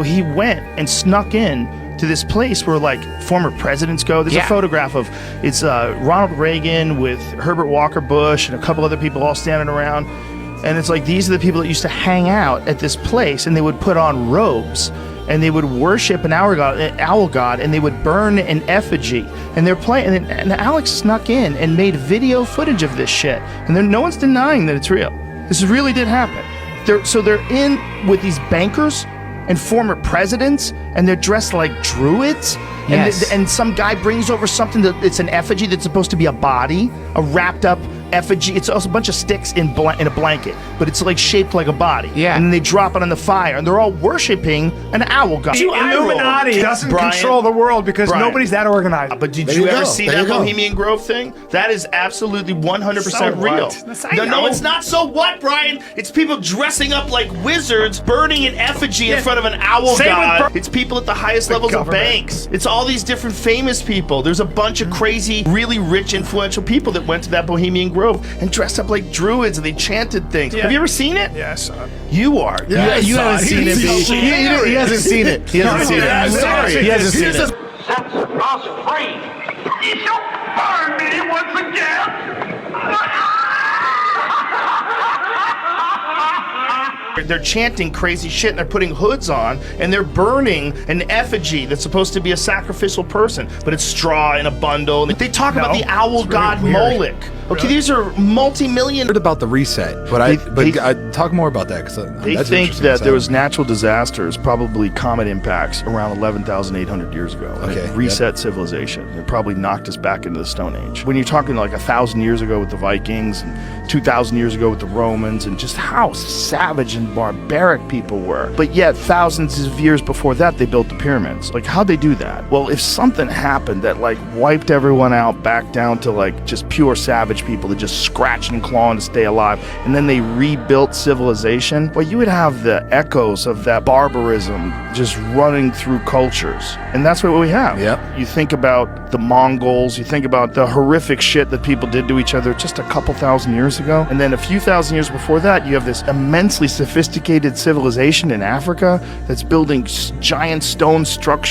He went and snuck in to this place where like former presidents go. There's a photograph of Ronald Reagan with Herbert Walker Bush and a couple other people all standing around. And it's like, these are the people that used to hang out at this place, and they would put on robes and they would worship an owl god, and they would burn an effigy. And they're playing, and Alex snuck in and made video footage of this shit. And no one's denying that it's real. This really did happen. They're in with these bankers and former presidents, and they're dressed like druids. Yes. And some guy brings over something it's an effigy that's supposed to be a body, a wrapped up effigy. It's also a bunch of sticks in a blanket, but it's like shaped like a body. Yeah. And then they drop it on the fire, and they're all worshiping an owl god. The Illuminati doesn't control the world because nobody's that organized. But did you ever see that Bohemian Grove thing? That is absolutely 100% real. No, it's not. So what, Brian? It's people dressing up like wizards, burning an effigy in front of an owl god. It's people at the highest levels of banks. It's all these different famous people. There's a bunch of crazy, really rich, influential people that went to that Bohemian Grove and dressed up like druids, and they chanted things. Have you ever seen it? Yeah, I saw it. You are. Yeah, you haven't seen it. He hasn't seen it. He hasn't seen it. I'm sorry. He hasn't seen it. Set us free. You shall burn me once again. They're chanting crazy shit, and they're putting hoods on, and they're burning an effigy that's supposed to be a sacrificial person, but it's straw in a bundle. They talk about the owl god Moloch. Okay, these are multi-million. Heard about the reset, but I talk more about that because they think that there was natural disasters, probably comet impacts, around 11,800 years ago. Okay, it reset civilization. It probably knocked us back into the Stone Age. When you're talking like 1,000 years ago with the Vikings and 2,000 years ago with the Romans, and just how savage and barbaric people were. But yet, thousands of years before that, they built the pyramids. Like, how'd they do that? Well, if something happened that like wiped everyone out back down to like just pure savage people that just scratched and clawed to stay alive, and then they rebuilt civilization, well, you would have the echoes of that barbarism just running through cultures. And that's what we have. Yep. You think about the Mongols, you think about the horrific shit that people did to each other just a couple thousand years ago, and then a few thousand years before that, you have this immensely sophisticated civilization in Africa that's building giant stone structures